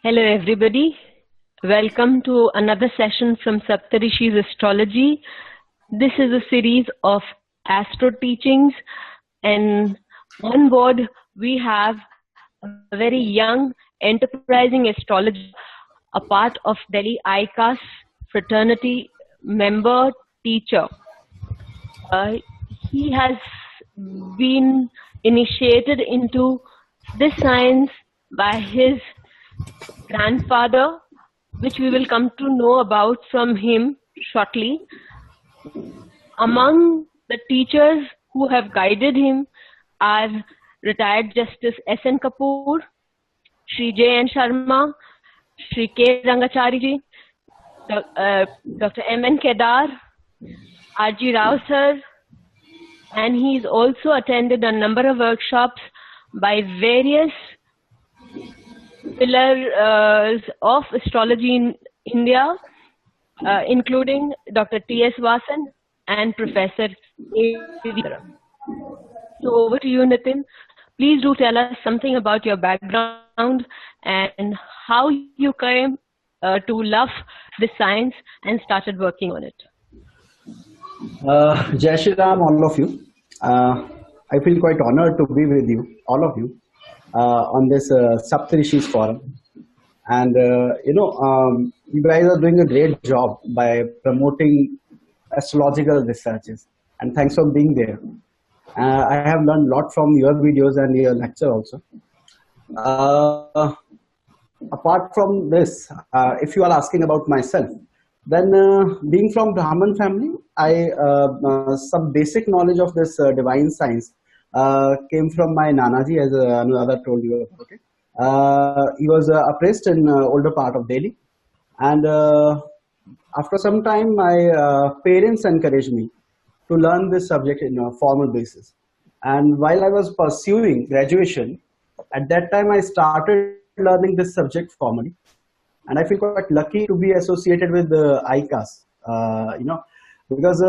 Hello everybody, welcome to another session from Saptarishis Astrology. This is a series of astro teachings, and on board we have a very young enterprising astrologer, a part of Delhi ICAS fraternity member teacher. He has been initiated into this science by his grandfather, which we will come to know about from him shortly. Among the teachers who have guided him are retired Justice S.N. Kapoor, Shri J.N. Sharma, Shri K. Rangachariji, Dr. M.N. Kedar, R.G. Rao sir, and he's also attended a number of workshops by various pillars of astrology in India, including Dr. T.S. Vasan and Professor A.V. So over to you, Nitin. Please do tell us something about your background and how you came to love this science and started working on it. Jai Shri Ram, all of you. I feel quite honored to be with you, all of you, on this Saptarishis forum. And, you guys are doing a great job by promoting astrological researches. And thanks for being there. I have learned a lot from your videos and your lecture also. Apart from this, if you are asking about myself, then being from Brahmin family, I some basic knowledge of this divine science came from my Nanaji, as Anuradha told you about it. He was a priest in older part of Delhi, and after some time, my parents encouraged me to learn this subject in a formal basis. And while I was pursuing graduation, at that time I started learning this subject formally, and I feel quite lucky to be associated with the ICAS, because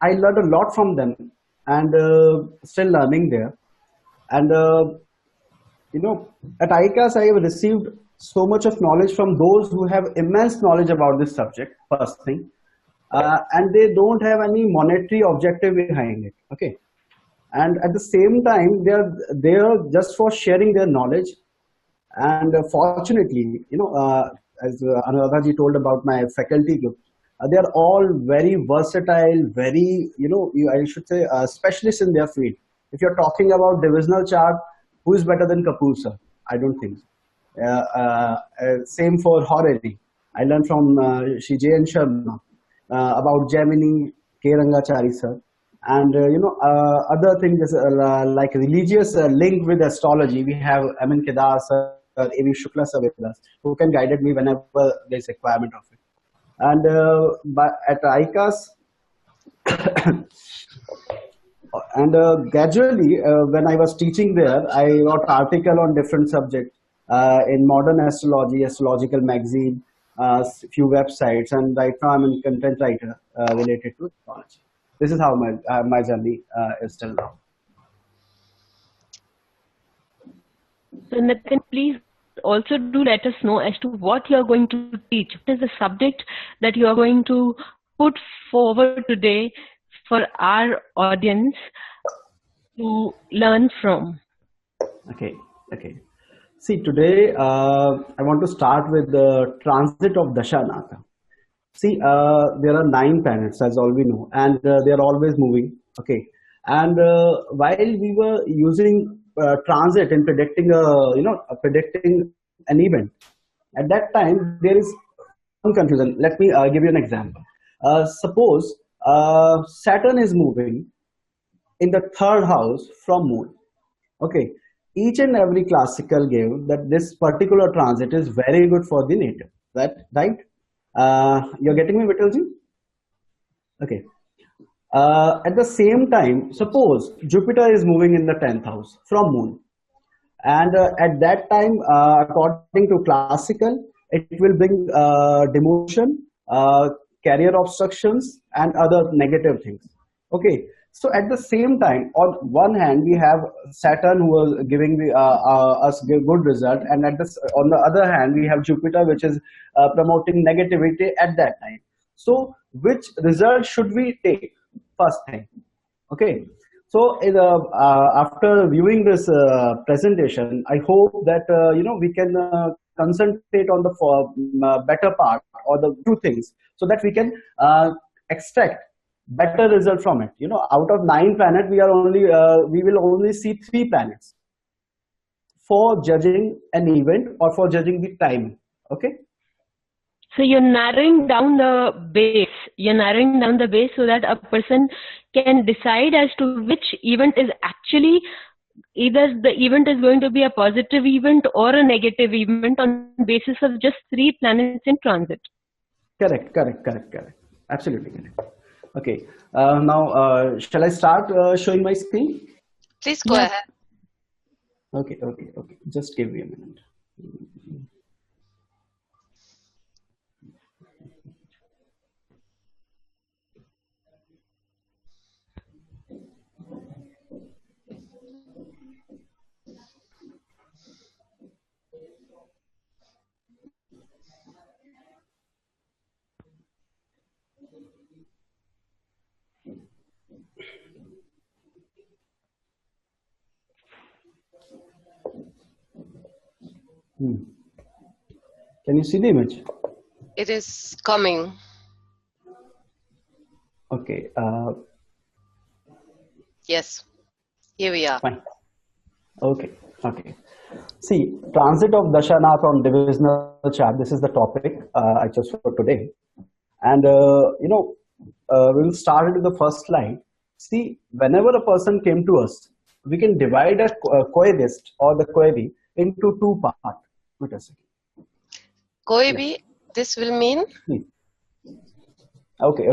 I learned a lot from them, and still learning there. And at ICAS I have received so much of knowledge from those who have immense knowledge about this subject, first thing, and they don't have any monetary objective behind it. Okay, and at the same time they are there just for sharing their knowledge. And fortunately, as Anuradha ji told about my faculty group, they are all very versatile, very, I should say, specialists in their field. If you're talking about divisional chart, who is better than Kapoor sir? I don't think so. Same for horary. I learned from Shri J.N. Sharma about Gemini, K. Rangachari sir. And, other things like religious link with astrology, we have M.N. Kedar sir, A.V. Shukla sir with us, who can guide me whenever there is requirement of it. And at ICAS, and gradually, when I was teaching there, I wrote article on different subjects in Modern Astrology, Astrological Magazine, few websites, and right now I'm a content writer related to astrology. This is how my journey is till now. So Nitin, please also do let us know as to what you are going to teach. What is the subject that you are going to put forward today for our audience to learn from? Okay. See, today I want to start with the transit of DashaNath. See, there are 9 planets, as all we know, and they are always moving. Okay, and while we were using transit in predicting predicting an event, at that time there is some confusion. Let me give you an example. Suppose Saturn is moving in the 3rd house from Moon. Okay, each and every classical gave that this particular transit is very good for the native. Right? You're getting me, Vittalji? Okay. At the same time, suppose Jupiter is moving in the 10th house from Moon, and at that time, according to classical, it will bring demotion, career obstructions, and other negative things. Okay. So at the same time, on one hand, we have Saturn who was giving us good result, and on the other hand, we have Jupiter which is promoting negativity at that time. So which result should we take first thing? Okay. So after viewing this presentation, I hope that we can concentrate on the better part or the two things, so that we can extract better result from it. Out of 9 planets, we will only see 3 planets for judging an event or for judging the time. Okay. So you're narrowing down the base. You're narrowing down the base so that a person can decide as to which event is actually, either the event is going to be a positive event or a negative event on basis of just 3 planets in transit. Correct. Absolutely correct. Okay. Now, shall I start showing my screen? Please go ahead. Okay. Just give me a minute. Can you see the image? It is coming. Okay. Yes. Here we are. Fine. Okay. See, transit of DashaNath on divisional chart. This is the topic I chose for today, and we will start with the first slide. See, whenever a person came to us, we can divide a querist or the query into 2 parts. Wait a second. Koi bhi, this will mean? Okay.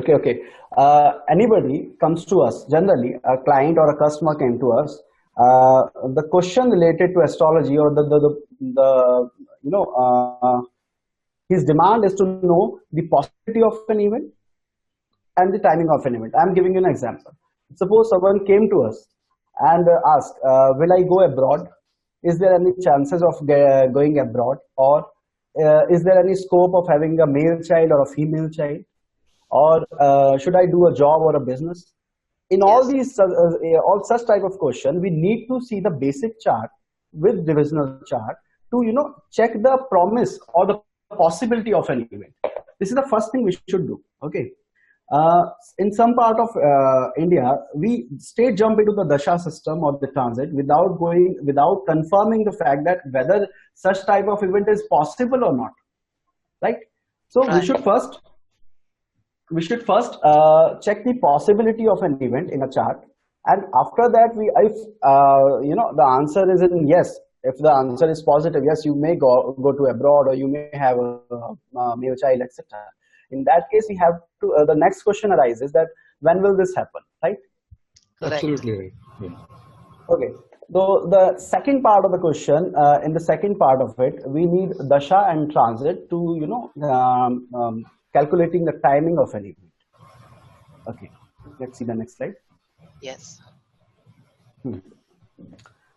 Anybody comes to us, generally a client or a customer came to us. The question related to astrology, or his demand is to know the possibility of an event and the timing of an event. I'm giving you an example. Suppose someone came to us and asked, will I go abroad? Is there any chances of going abroad? Or is there any scope of having a male child or a female child? Or should I do a job or a business? In all these, all such type of question, we need to see the basic chart with divisional chart to check the promise or the possibility of an event. This is the first thing we should do. Okay. In some part of India, we straight jump into the dasha system or the transit without confirming the fact that whether such type of event is possible or not, right? So we should first check the possibility of an event in a chart, and after that, if the answer is in yes, if the answer is positive, yes, you may go to abroad, or you may have a male child, etc. In that case, we have to. The next question arises that when will this happen, right? Absolutely right. Yeah. Okay. So the second part of the question, in the second part of it, we need dasha and transit to calculating the timing of an event. Okay. Let's see the next slide. Yes.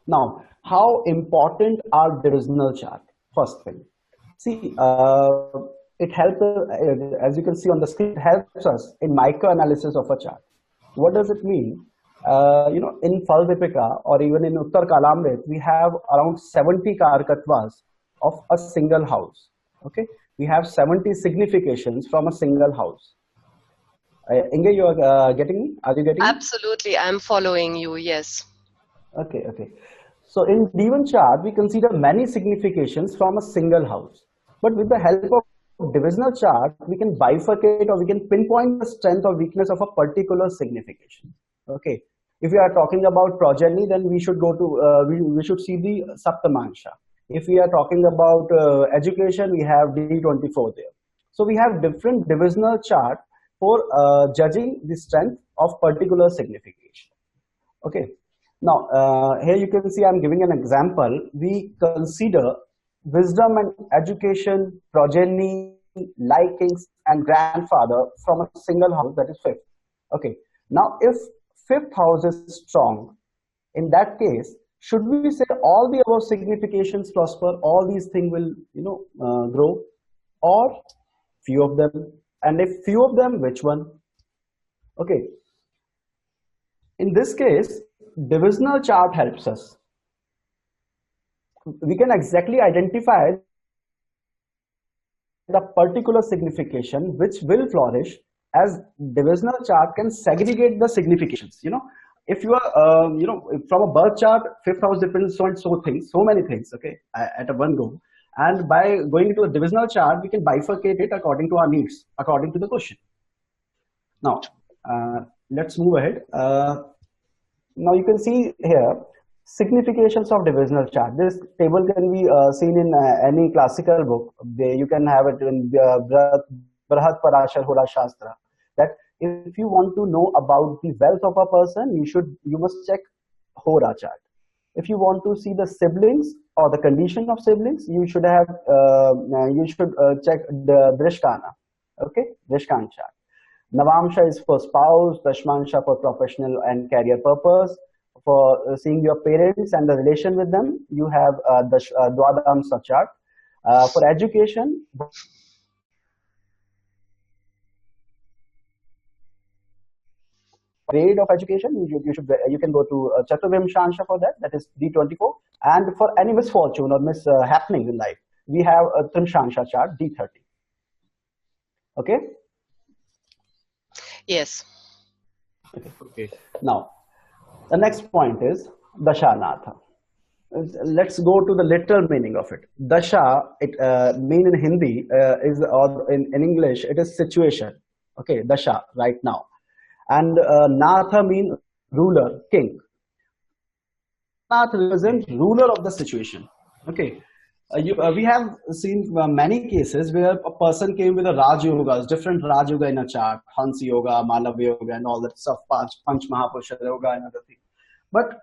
Now, how important are divisional chart? First thing, see, it helps, as you can see on the screen, it helps us in micro-analysis of a chart. What does it mean? In Phalvipika or even in Uttar Kalamrit, we have around 70 karkatvas of a single house. Okay, we have 70 significations from a single house. Inge, you are getting me? Are you getting me? Absolutely, I'm following you. Yes. Okay. So in D1 chart, we consider many significations from a single house. But with the help of divisional chart, we can bifurcate or we can pinpoint the strength or weakness of a particular signification. Okay. If we are talking about progeny, then we should go to we should see the Saptamansha. If we are talking about education, we have D24 there. So we have different divisional chart for judging the strength of particular signification. Okay. Now, here you can see I'm giving an example. We consider wisdom and education, progeny, likings, and grandfather from a single house, that is fifth. Okay. Now, if fifth house is strong, in that case, should we say all the above significations prosper, all these things will, grow, or few of them? And if few of them, which one? Okay. In this case, divisional chart helps us. We can exactly identify the particular signification which will flourish, as divisional chart can segregate the significations. If you are, from a birth chart, fifth house depends on so many things, okay, at a one go. And by going into a divisional chart, we can bifurcate it according to our needs, according to the question. Now, let's move ahead. Now you can see here significations of divisional chart. This table can be seen in any classical book. You can have it in Brihat Parashar Hora Shastra. That if you want to know about the wealth of a person, you must check Hora chart. If you want to see the siblings or the condition of siblings, you should check the Drishkana. Okay, Drishkan chart. Navamsha is for spouse, Dashmansha for professional and career purpose. For seeing your parents and the relation with them, you have the Dwadamsa chart. For education, grade of education, you can go to Chaturvimshansha for that. That is D24. And for any misfortune or happening in life, we have a Trimshansha chart, D30. Okay. Yes. Okay. Now, the next point is DashaNath. Let's go to the literal meaning of it. Dasha, it mean in Hindi or in English, it is situation. Okay, Dasha, right now. And Natha mean ruler, king. Nath represents ruler of the situation. Okay. We have seen many cases where a person came with a Raj Yogas, different Raj Yoga in a chart, Hansi Yoga, Malavya Yoga, and all that stuff, Panch Mahapurusha Yoga and other things. But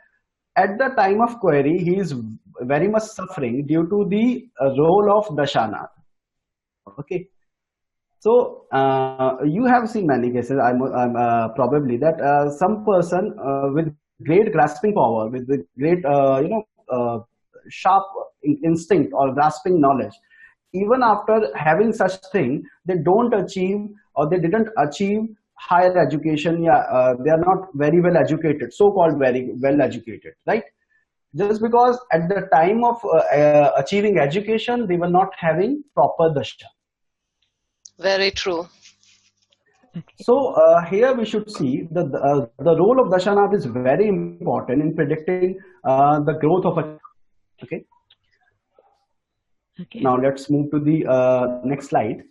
at the time of query, he is very much suffering due to the role of DashaNath. Okay. So you have seen many cases, probably, that some person with great grasping power, with great, sharp instinct or grasping knowledge, even after having such thing, they don't achieve or they didn't achieve higher education. They are not very well educated, so-called very well educated, right? Just because at the time of achieving education, they were not having proper dasha. Very true. So here we should see that the role of DashaNath is very important in predicting the growth of a. Okay. Okay. Now let's move to the next slide.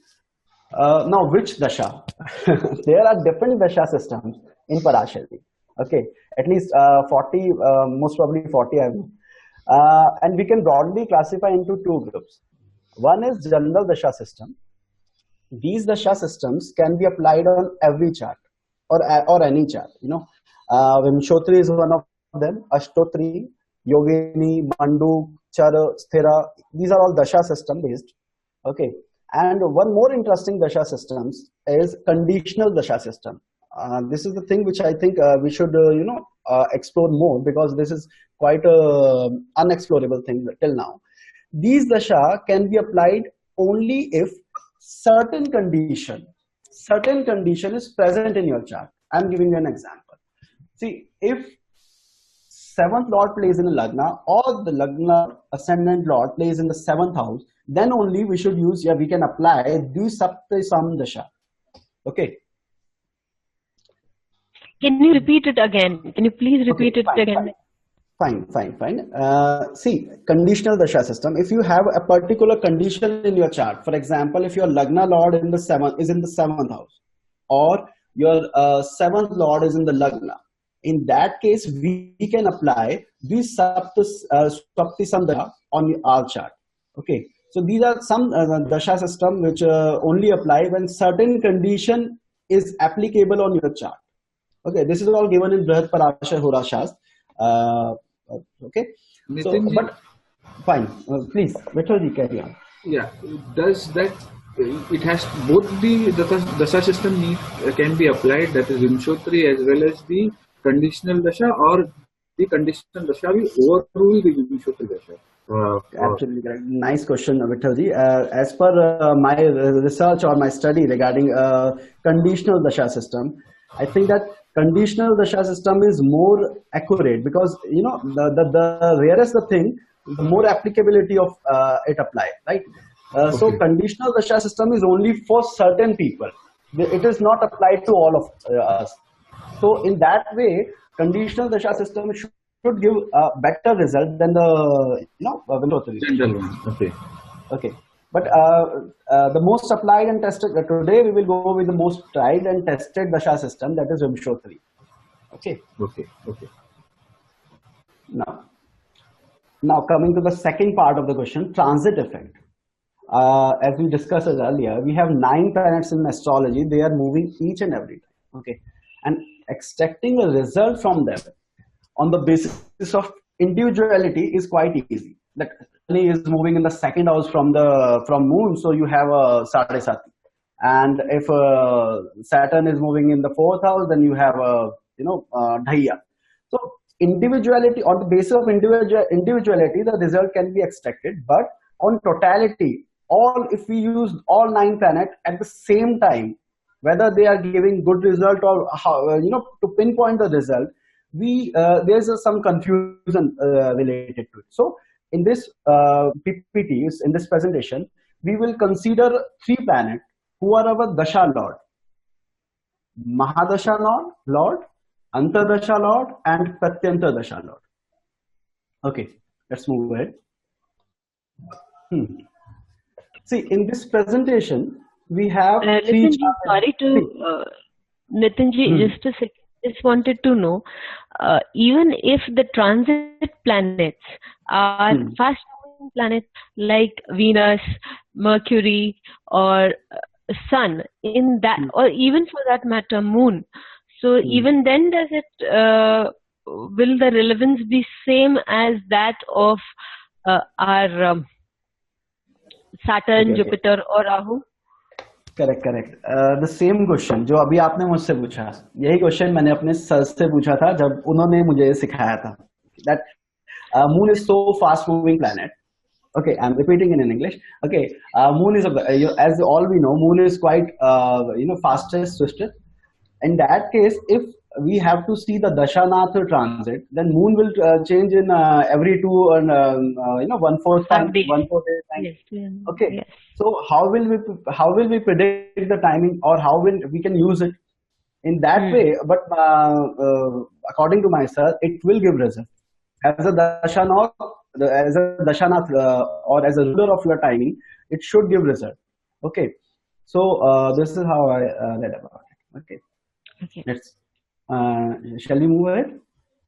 Now, which dasha? There are different dasha systems in Parashari. Okay, at least 40, most probably 40 I know. And we can broadly classify into two groups. One is general dasha system. These dasha systems can be applied on every chart or any chart. Vimshotri is one of them. Ashtotri, Yogini, Mandu, Chara, Sthira. These are all dasha system based. Okay. And one more interesting dasha systems is conditional dasha system. This is the thing which I think we should explore more, because this is quite a unexplorable thing till now. These dasha can be applied only if certain condition is present in your chart. I'm giving you an example. See, if 7th lord plays in a lagna, or the lagna ascendant lord plays in the 7th house, then only we should use, we can apply Dvisaptisam dasha. Okay. Can you repeat it again? Can you please repeat it again? Fine. See, conditional dasha system. If you have a particular condition in your chart, for example, if your lagna lord is in the 7th house, or your 7th lord is in the lagna, in that case, we can apply Dvisaptisam dasha on our chart. Okay. So these are some dasha system which only apply when certain condition is applicable on your chart. Okay, this is all given in Brihat Parashar Hora Shastra. Okay, Nitin, so, but fine, please, Vithalji, carry on. Yeah, does that it has both the dasha system can be applied, that is Vimshotri as well as the conditional dasha or the conditional dasha will overrule the Vimshotri dasha? Absolutely correct. Nice question, Vithalji. As per my research or my study regarding conditional dasha system, I think that conditional dasha system is more accurate because the rarest the thing, the more applicability of it apply, right? So Okay. conditional dasha system is only for certain people. It is not applied to all of us. So in that way, conditional dasha system should give a better result than the Vimshotri. General one. Okay. Okay, but the most applied and tested today we will go with the most tried and tested dasha system, that is Vimshotri. Okay, Okay. Okay. now coming to the second part of the question, transit effect. As we discussed earlier, we have 9 planets in astrology. They are moving each and every time. Okay, and extracting a result from them on the basis of individuality is quite easy. That Shani is moving in the second house from moon, so you have a Sadesati. And if Saturn is moving in the fourth house, then you have a Dhaiya. So individuality, on the basis of individuality, the result can be extracted. But on totality, if we use all 9 planets at the same time, whether they are giving good result or how, to pinpoint the result, there's some confusion related to it. So in this PPT, in this presentation, we will consider 3 planets who are our dasha lord: Mahadasha lord, Antardasha lord, and Pratyanta dasha lord. Okay, let's move ahead. See, in this presentation, we have 3 Nitin ji, sorry to Nitin ji, just a second. Just wanted to know, even if the transit planets are fast moving planets like Venus, Mercury, or Sun, in that, or even for that matter, Moon. So even then, does it will the relevance be same as that of our Saturn, Jupiter, or Rahu? Correct the same question जो अभी आपने मुझसे पूछा, यही question मैंने अपने sir से पूछा था जब उन्होंने मुझे सिखाया था. That moon is so fast moving planet. Okay, I'm repeating in English. Okay, moon is as all we know, moon is quite fastest twisted. In that case, if we have to see the DashaNath transit, then moon will change in every 2 and 1/4 time, 1/4 day time. Yes. Okay, yes. so how will we predict the timing, or how will we can use it in that way? But according to myself, it will give result as a DashaNath or as a ruler of your timing. It should give result. Okay, so this is how I read about it. Okay. Let's shall we move ahead?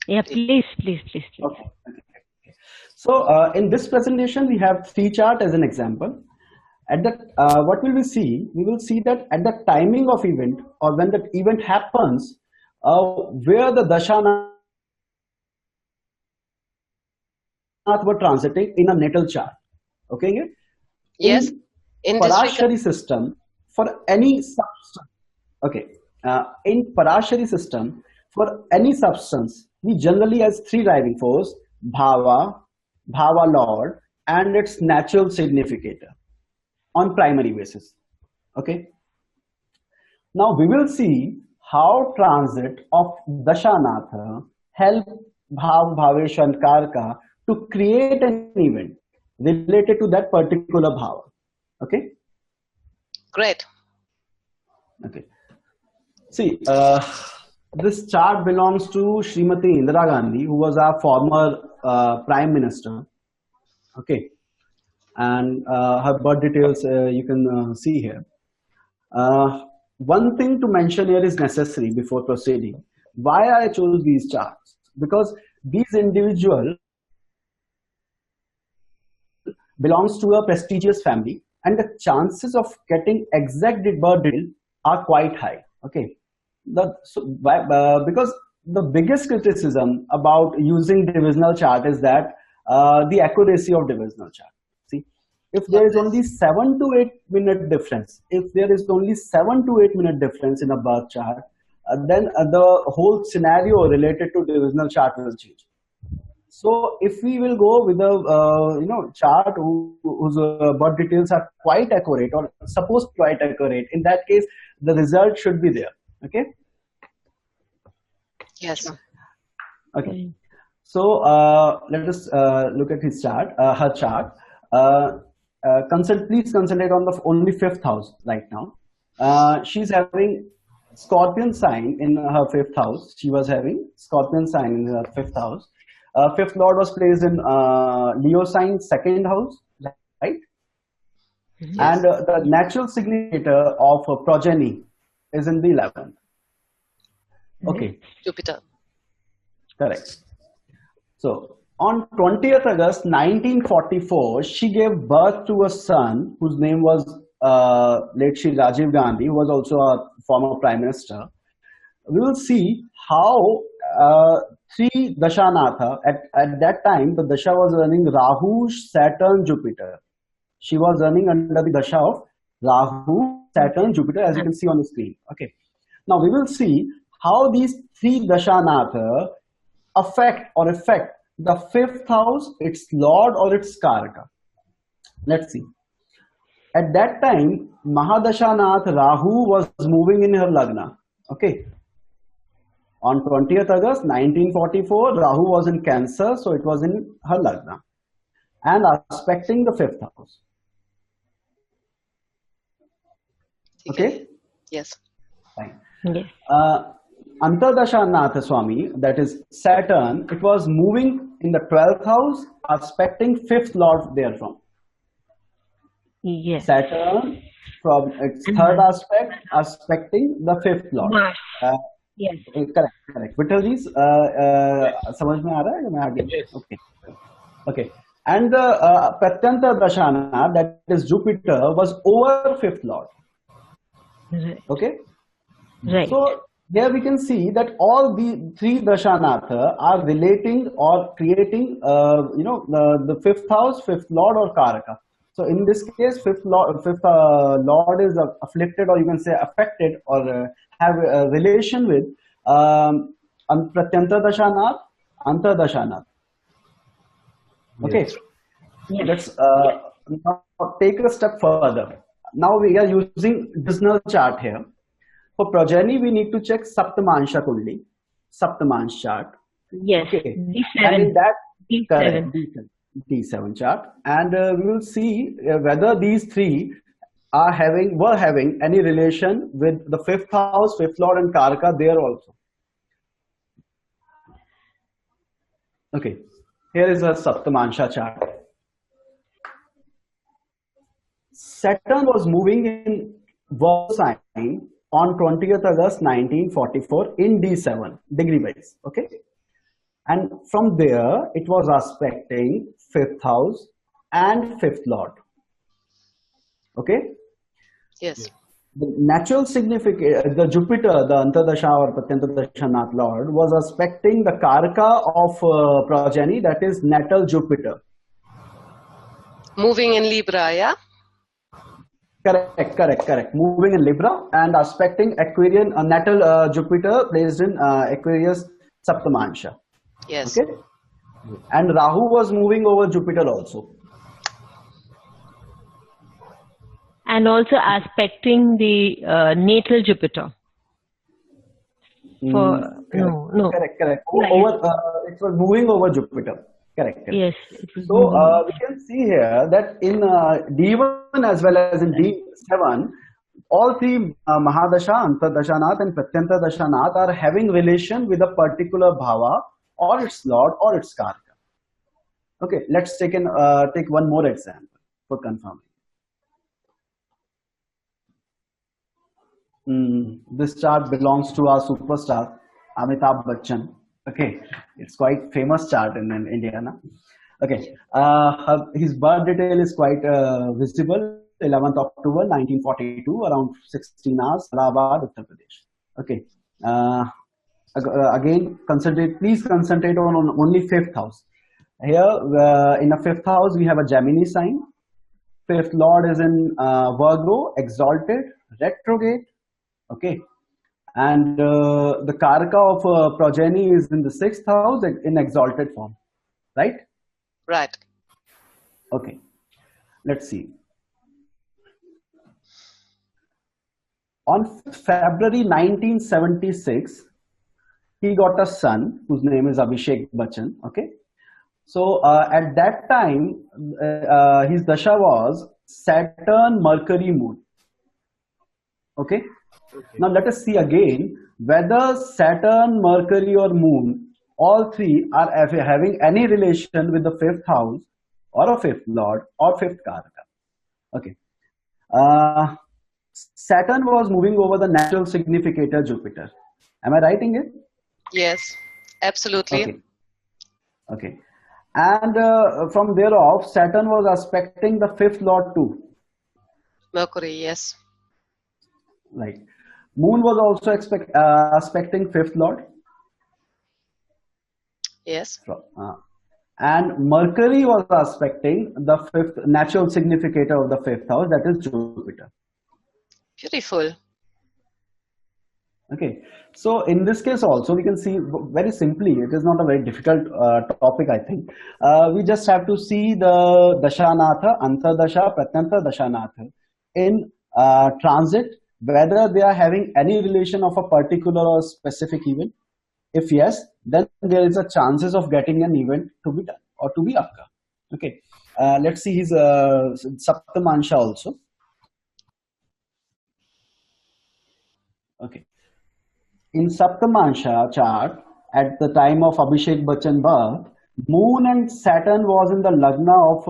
Yeah, please. Okay. So in this presentation, we have 3 charts as an example. At that, what will we see? We will see that at the timing of event, or when that event happens, where the DashaNath were transiting in a natal chart. Okay? Yes. In this Parashari system, for any substance. Okay. In Parashari system, for any substance, we generally has 3 driving force: Bhava Lord, and its natural significator on primary basis. Okay. Now we will see how transit of DashaNath help Bhavesh and Karka to create an event related to that particular Bhava. Okay. Great. Okay. See, this chart belongs to Srimati Indira Gandhi, who was our former Prime Minister. Okay, and her birth details you can see here. One thing to mention here is necessary before proceeding. Why I chose these charts? Because these individuals belongs to a prestigious family, and the chances of getting exact birth detail are quite high. Okay. Because the biggest criticism about using divisional chart is that the accuracy of divisional chart. See, if there is only 7 to 8 minute difference, in a birth chart, then the whole scenario related to divisional chart will change. So if we will go with a chart whose birth details are quite accurate or supposed quite accurate, in that case the result should be there. Okay. Yes. Okay. So let us look at his chart, her chart. Please concentrate on the only fifth house right now. She's having Scorpion sign in her fifth house. She was having Scorpion sign in her fifth house. Fifth lord was placed in Leo sign, second house, right? Yes. And the natural significator of progeny is in the 11th. Okay. Jupiter. Correct. So on 20th August 1944, she gave birth to a son whose name was late Shri Rajiv Gandhi, who was also a former prime minister. We will see how three Dashanatha, at that time the Dasha was running Rahu, Saturn, Jupiter. She was running under the Dasha of Rahu, Saturn, Jupiter, as you can see on the screen. Okay. Now we will see how these three Dashanatha affect the fifth house, its lord or its karaka. Let's see. At that time, Mahadashanath Rahu was moving in her lagna. Okay. On 20th August 1944, Rahu was in Cancer, so it was in her lagna and aspecting the fifth house. Okay. Yes. Fine. Yes. Antardashanath Swami, that is Saturn, it was moving in the 12th house, aspecting fifth lord therefrom. Yes. Saturn from its third aspect, aspecting the fifth lord. Yes. Correct. Vittal ji, समझ में आ रहा है कि मैं आगे? Okay. Okay. And the Pratyanta Dashana, that is Jupiter, was over fifth lord. Right. Okay. Right. So here we can see that all the three Dashanatha are relating or creating, the fifth house, fifth lord or karaka. So in this case, fifth lord is afflicted, or you can say affected, or have a relation with Pratyanta Dashanath, Antardashanath. Okay. Yes. Let's now take a step further. Now we are using divisional chart here. For progeny, we need to check Saptamansha Kundi, Saptamansh chart. Yes. Okay. D7. And in that, D7. correct, D7 chart. And we will see whether these three were having any relation with the fifth house, fifth lord and karaka there also. Okay. Here is a Saptamansha chart. Saturn was moving in Virgo sign on 20th August 1944 in D7 degree wise. Okay. And from there, it was aspecting fifth house and fifth lord. Okay. Yes. The natural significance, the Jupiter, the Antardasha or Pratyanta Dashanath lord, was aspecting the karaka of progeny, that is natal Jupiter. Moving in Libra, yeah? Correct. Moving in Libra and aspecting Aquarian, natal Jupiter placed in Aquarius Saptamansha. Yes. Okay. And Rahu was moving over Jupiter also. And also aspecting the natal Jupiter. Correct. Right. It was moving over Jupiter. Correct. Yes. So we can see here that in D1 as well as in D7, all three Mahadasha, Antardashanath and Pratyanta Dashanath are having relation with a particular bhava or its lord or its karaka. Okay, let's take one more example for confirming. This chart belongs to our superstar Amitabh Bachchan. Okay, it's quite famous chart in India. Na? Okay, his birth detail is quite visible. 11th October 1942, around 16 hours, Allahabad, Uttar Pradesh. Okay. Again, please concentrate on only fifth house. Here, in the fifth house, we have a Gemini sign. Fifth lord is in Virgo, exalted, retrograde. Okay. and the karaka of progeny is in the 6th house in exalted form, right? Right. Okay, let's see. On February 1976, he got a son whose name is Abhishek Bachchan. Okay, so at that time, his dasha was Saturn, Mercury, Moon. Okay. Now let us see again whether Saturn, Mercury, or Moon, all three are having any relation with the 5th house or a 5th lord or 5th karaka. Okay. Uh, Saturn was moving over the natural significator Jupiter. Am I writing it? Yes. Absolutely. Okay. Okay. And from there off, Saturn was aspecting the 5th lord too. Mercury. Yes. Right. Moon was also aspecting 5th lord. Yes. And Mercury was aspecting the 5th natural significator of the 5th house, that is Jupiter. Beautiful. Okay, so in this case also we can see very simply, it is not a very difficult topic, I think. We just have to see the DashaNatha, Antardasha, Pratyanta DashaNatha in transit, whether they are having any relation of a particular or specific event. If yes, then there is a chances of getting an event to be done or to be occur. Okay, let's see his Saptamansha also. Okay, in Saptamansha chart, at the time of Abhishek Bachchan birth, Moon and Saturn was in the Lagna of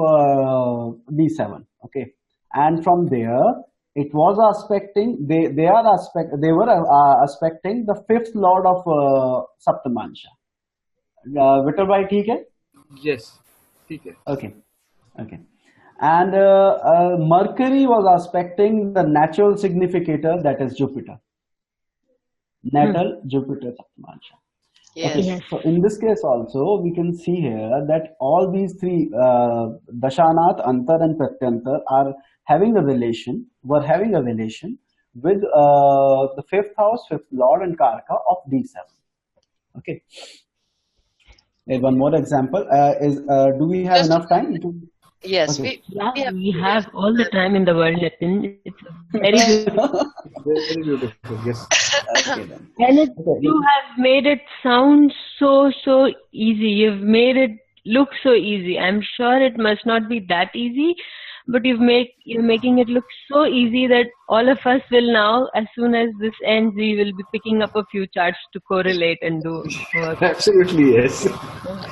D7. Okay, and from there it was aspecting. They were aspecting the 5th lord of Saptamansha. Vital bhai, theek hai? Yes. ठीक है. Okay, okay. And Mercury was aspecting the natural significator, that is Jupiter. Natal Jupiter Saptamansha. Yes. Okay, Yes. so in this case also we can see here that all these three DashaNath, Antar and Pratyantar are having a relation, were having a relation with the 5th house, 5th lord and karaka of D7. Okay. One more example do we have Just- enough time to? Yes. Okay. Yeah, we have all the time in the world, Nitin. It's very beautiful. Very beautiful. Yes. Okay, then. And Okay. you have made it sound so easy. You've made it look so easy. I'm sure it must not be that easy, but you're making it look so easy that all of us will now, as soon as this ends, we will be picking up a few charts to correlate and do work. Absolutely, yes.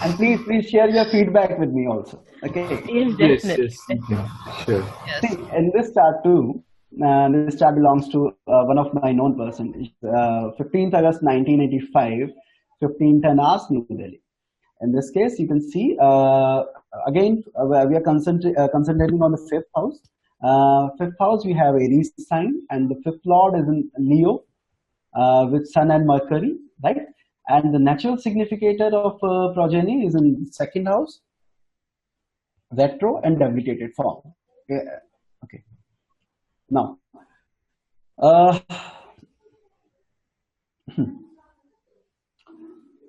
And please share your feedback with me also. Okay. Yes, Yes, definitely. yes. Yeah, sure. Yes. See, in this chart too, this chart belongs to one of my known person. 15th August 1985, 1510 hours, New Delhi. In this case, you can see again we are concentrating on the 5th house. 5th house we have Aries sign, and the 5th lord is in Leo with Sun and Mercury, right? And the natural significator of progeny is in 2nd house, retro and debilitated form. Okay. Now,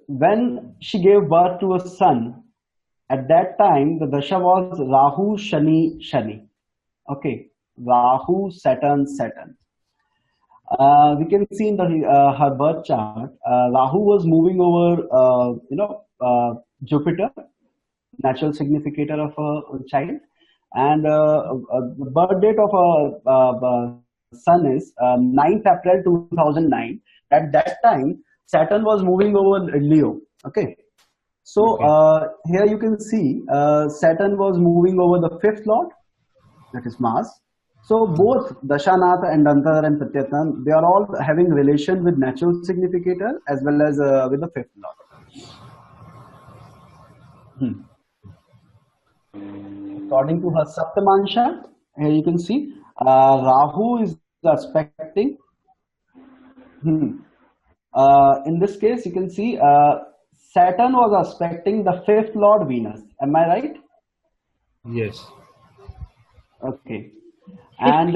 when she gave birth to a son, at that time the dasha was Rahu, Shani, Shani. Okay, Rahu, Saturn, Saturn. We can see in the her birth chart, Rahu was moving over, Jupiter, natural significator of a child, and the birth date of a son is 9th April 2009. At that time, Saturn was moving over Leo. Okay, so here you can see Saturn was moving over the 5th lord, that is Mars. So both DashaNath and Antar and Pratyatan, they are all having relation with natural significator as well as with the 5th lord. According to her Saptamansha, here you can see Rahu is aspecting. In this case, you can see Saturn was aspecting the 5th lord Venus. Am I right? Yes. Okay. And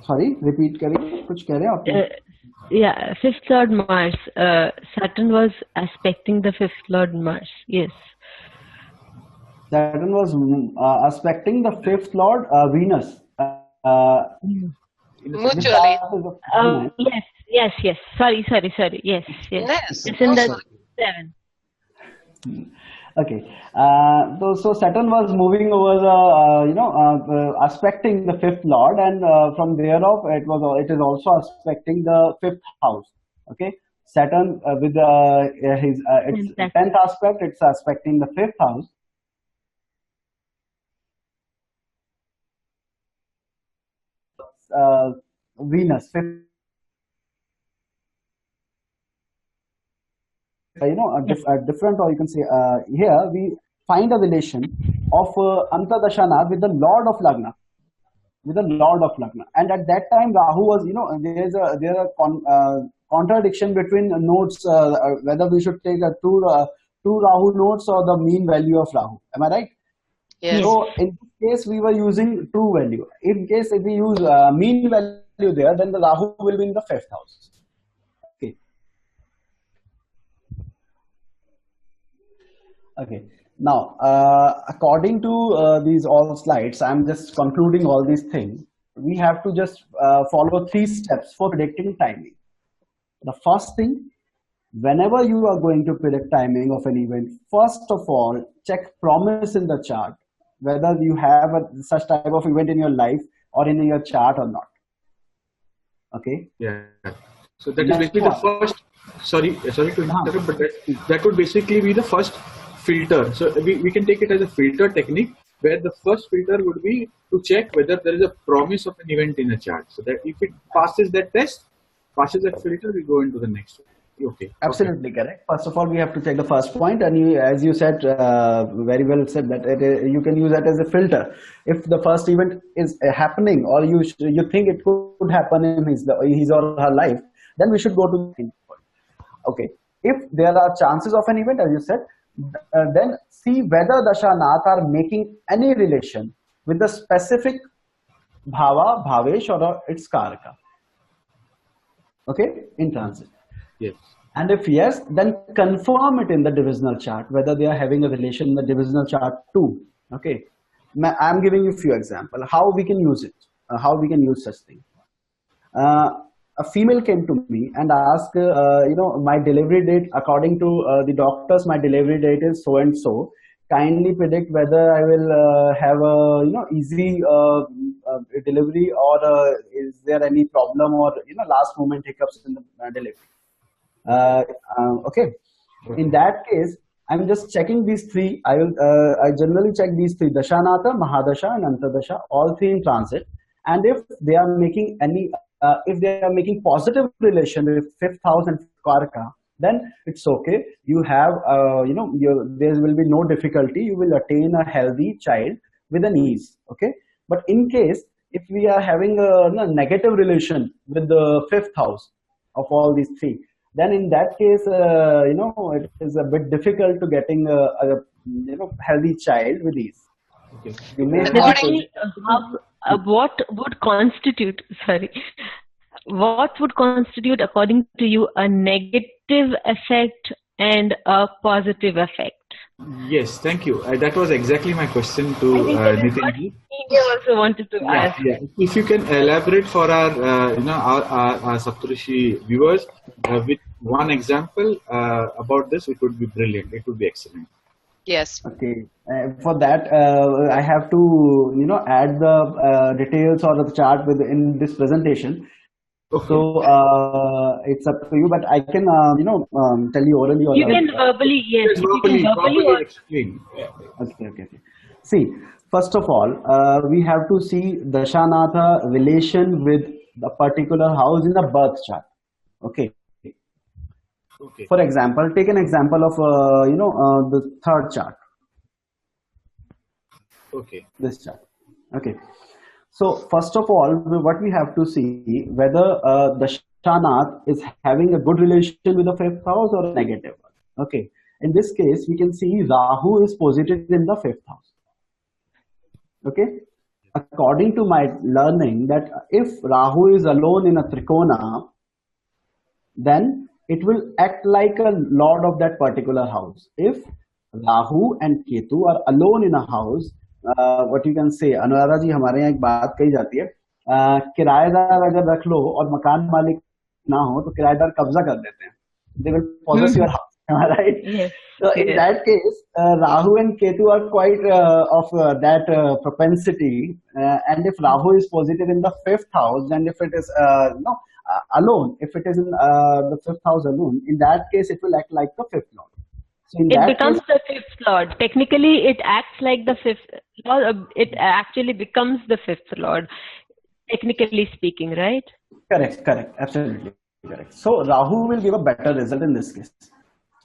Sorry, repeat करिए, कुछ कह रहे हैं आप? Yeah, fifth Lord Mars. Saturn was aspecting the fifth Lord Mars. Yes. Saturn was aspecting the fifth Lord Venus. This Mutually. chart is of Venus. Yes. Sorry. Yes. Yes. It's in the Awesome. 7. Okay, so Saturn was moving over the aspecting the fifth lord, and from there off it is also aspecting the fifth house. Okay, Saturn with his its Fantastic. 10th aspect, it's aspecting the fifth house. Venus, fifth, different, or you can say here we find a relation of Antadashanath with the Lord of Lagna. And at that time Rahu was, there are contradiction between nodes, whether we should take two Rahu nodes or the mean value of Rahu. Am I right? Yes. So in this case we were using true value. In case if we use mean value there, then the Rahu will be in the fifth house. Okay. Now, according to these all slides, I'm just concluding all these things. We have to just follow 3 steps for predicting timing. The first thing, whenever you are going to predict timing of an event, first of all, check promise in the chart, whether you have such type of event in your life or in your chart or not. Okay. Yeah. So that is basically the first. Sorry to interrupt, but that would basically be the first filter. So we can take it as a filter technique, where the first filter would be to check whether there is a promise of an event in a chart. So that if it passes that test, passes that filter, we go into the next one. Okay. Absolutely correct. First of all, we have to check the first point, and as you said, very well said, that you can use that as a filter. If the first event is happening, or you think it could happen in his or her life, then we should go to the second point. Okay. If there are chances of an event, as you said, then see whether DashaNath are making any relation with the specific Bhava, Bhavesh, or its Karaka. Okay, in transit. Yes. And if yes, then confirm it in the divisional chart, whether they are having a relation in the divisional chart too. Okay, I'm giving you a few examples, how we can use it, how we can use such thing. A female came to me and asked, my delivery date, according to the doctors, my delivery date is so and so. Kindly predict whether I will have a easy delivery, or is there any problem, or last moment hiccups in the delivery. Okay. In that case, I'm just checking these 3. I generally check these 3: Dashanatha, Mahadasha, and Antadasha, all 3 in transit. And if they are making any, if they are making positive relation with 5th house and Karaka, then it's okay. You have, there will be no difficulty. You will attain a healthy child with an ease. Okay. But in case if we are having a negative relation with the 5th house of all these 3, then in that case, it is a bit difficult to getting a healthy child with ease. Okay. You may Basically, what would constitute, according to you, a negative effect and a positive effect? Yes, thank you. That was exactly my question to Nitin ji. I also wanted to ask. Yeah. If you can elaborate for our Saptarishi viewers with one example about this, it would be brilliant. It would be excellent. Yes. Okay. For that, I have to add the details or the chart in this presentation. Okay. So it's up to you, but I can tell you orally. You can verbally, yes. You can verbally explain. Okay. See, first of all, we have to see Dashanatha relation with the particular house in the birth chart. Okay. Okay. For example, take an example of the 3rd chart. Okay. This chart. Okay. So first of all, what we have to see whether Dashanatha is having a good relation with the 5th house or a negative one. Okay. In this case, we can see Rahu is posited in the 5th house. Okay. according to my learning, that if Rahu is alone in a trikona, then it will act like a lord of that particular house. If Rahu and Ketu are alone in a house, what you can say, Anuradha जी हमारे यहाँ एक बात कही जाती है, किराएदार अगर रख लो और मकान मालिक ना हो तो किराएदार कब्जा कर देते हैं. They will possess your house. Am I right? Yes. So in that case, Rahu and Ketu are quite of that propensity. And if Rahu is posited in the fifth house, and if it is alone, if it is in the fifth house alone, in that case it will act like the fifth lord. So in It that becomes case, the fifth lord. Technically, it acts like the fifth lord. It actually becomes the fifth lord, technically speaking, right? correct, absolutely correct. So Rahu will give a better result in this case.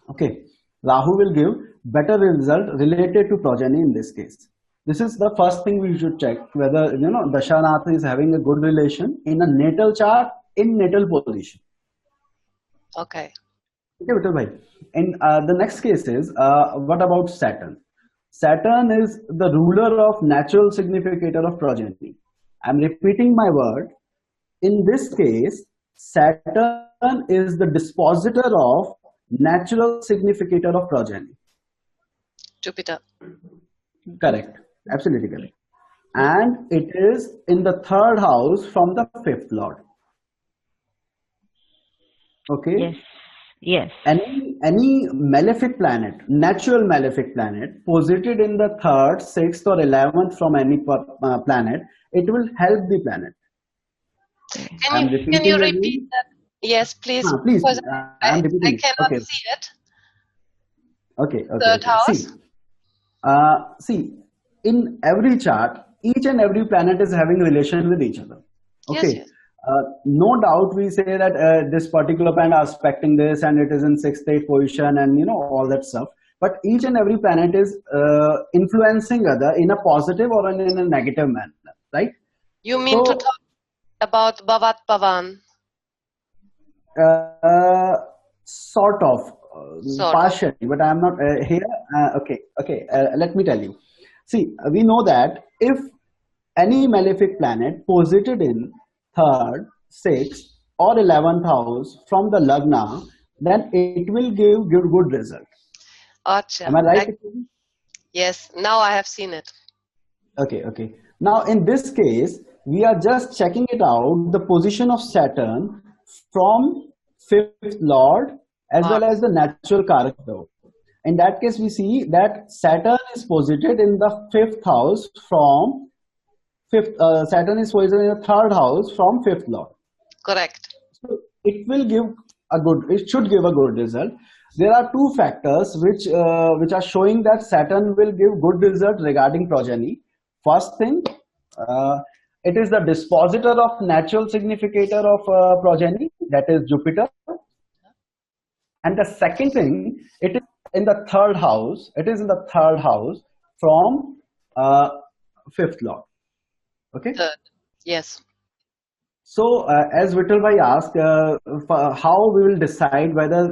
Okay, Rahu will give better result related to progeny in this case. This is the first thing we should check, whether DashaNath is having a good relation in a natal chart in natal position. Okay. Okay, Vittal bhai. And the next case is, what about Saturn? Saturn is the ruler of natural significator of progeny. I'm repeating my word. In this case, Saturn is the dispositor of natural significator of progeny. Jupiter. Correct. Absolutely correct. And it is in the third house from the fifth lord. Okay. Yes. Yes. Any malefic planet, natural malefic planet, posited in the third, sixth, or 11th from any planet, it will help the planet. Can you repeat that? Yes, please. Please. Because I'm I repeating. cannot Okay. see it. Okay. Third house. See, in every chart, each and every planet is having relation with each other. Okay. Yes. No doubt we say that this particular planet is aspecting this and it is in 6th, 8th position and all that stuff. But each and every planet is influencing other in a positive or in a negative manner, right? You mean to talk about Bhavat Bhavan? Sort of, partially, but I am not here. Okay. Let me tell you. See, we know that if any malefic planet posited in 3rd, 6th, or 11th house from the Lagna, then it will give good result. Achha. Am I right? Yes, now I have seen it. Okay. Now in this case, we are just checking it out, the position of Saturn from 5th lord as well as the natural Karak lord. In that case, we see that Saturn is posited in the 5th house from Saturn is posited in the 3rd house from 5th lord. Correct. So it should give a good result. There are two factors which are showing that Saturn will give good result regarding progeny. First thing, it is the dispositor of natural significator of progeny, that is Jupiter. And the second thing, it is in the 3rd house. It is in the 3rd house from 5th lord. Okay. Third. Yes. So, as Vittal bhai asked, how we will decide whether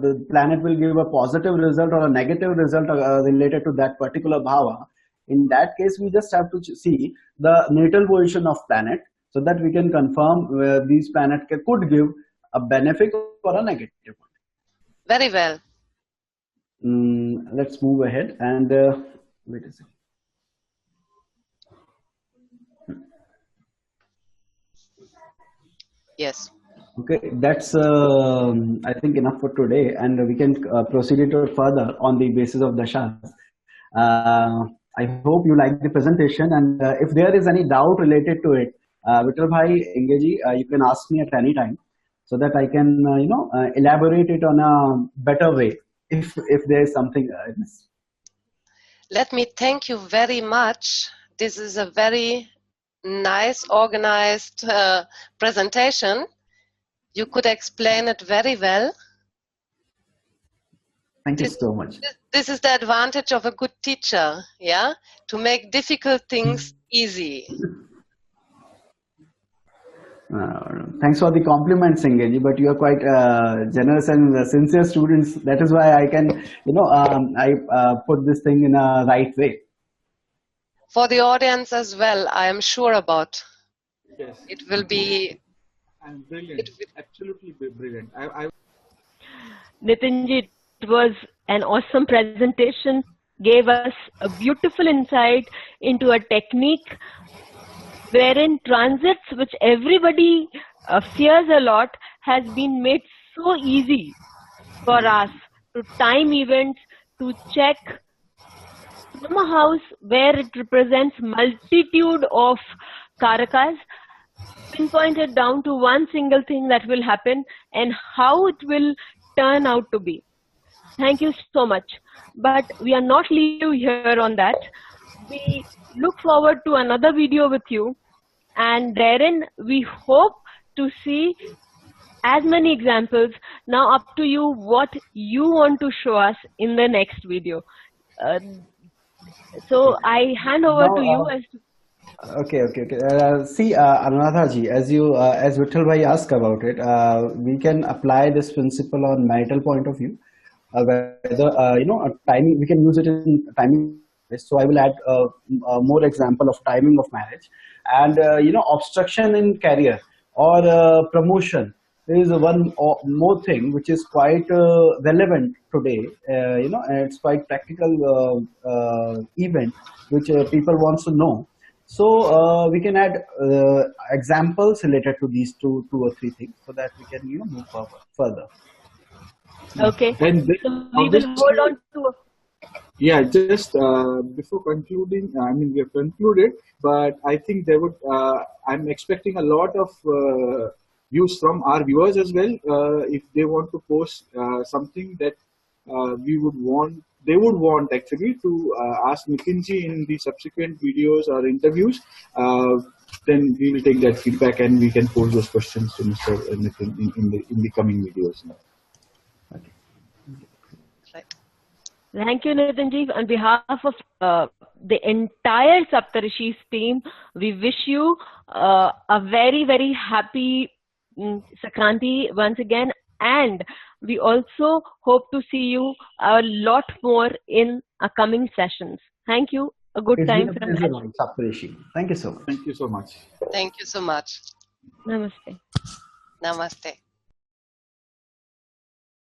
the planet will give a positive result or a negative result related to that particular bhava. In that case, we just have to see the natal position of planet so that we can confirm where these planets could give a benefit or a negative one. Very well. Let's move ahead and wait a second. Yes. Okay, that's I think enough for today, and we can proceed it further on the basis of dashas. I hope you like the presentation, and if there is any doubt related to it, Vittal bhai, Ingeji, you can ask me at any time, so that I can elaborate it on a better way if there is something. Let me thank you very much. This is a very nice organized presentation. You could explain it very well. Thank you so much. This is the advantage of a good teacher, yeah, to make difficult things easy. Thanks for the compliments, Ingeji, but you are quite generous and sincere students. That is why I can, I put this thing in a right way. for the audience as well, I am sure about. Yes. It will be. And brilliant. Absolutely brilliant. Nitinji, it was an awesome presentation, gave us a beautiful insight into a technique wherein transits, which everybody fears a lot, has been made so easy for us to time events, to check from a house where it represents multitude of karakas, pinpointed down to one single thing that will happen and how it will turn out to be. Thank you so much. But we are not leaving you here on that. We look forward to another video with you, and therein we hope to see as many examples. Now up to you what you want to show us in the next video. So I hand over to you as to Okay. See, Anuradha ji, as Vittal bhai asked about it, we can apply this principle on marital point of view. Whether a timing, we can use it in timing. So I will add more example of timing of marriage, and obstruction in career or promotion. There is one more thing which is quite relevant today. And it's quite practical event which people wants to know. So we can add examples related to these two or three things so that we can move forward further. okay. And So we will hold on to. Yeah, just before concluding, I mean, we have concluded, but I think there would, I'm expecting a lot of views from our viewers as well. If they want to post something that they would want actually to ask Nitinji in the subsequent videos or interviews, then we will take that feedback and we can pose those questions to Mr. Nitin in the coming videos. Thank you, Nitinji. On behalf of the entire Saptarishis team, we wish you a very, very happy Sankranti once again, and we also hope to see you a lot more in upcoming sessions. Thank you. A good time from Saptarishi. Thank you so much. Thank you so much. Thank you so much. Namaste. Namaste.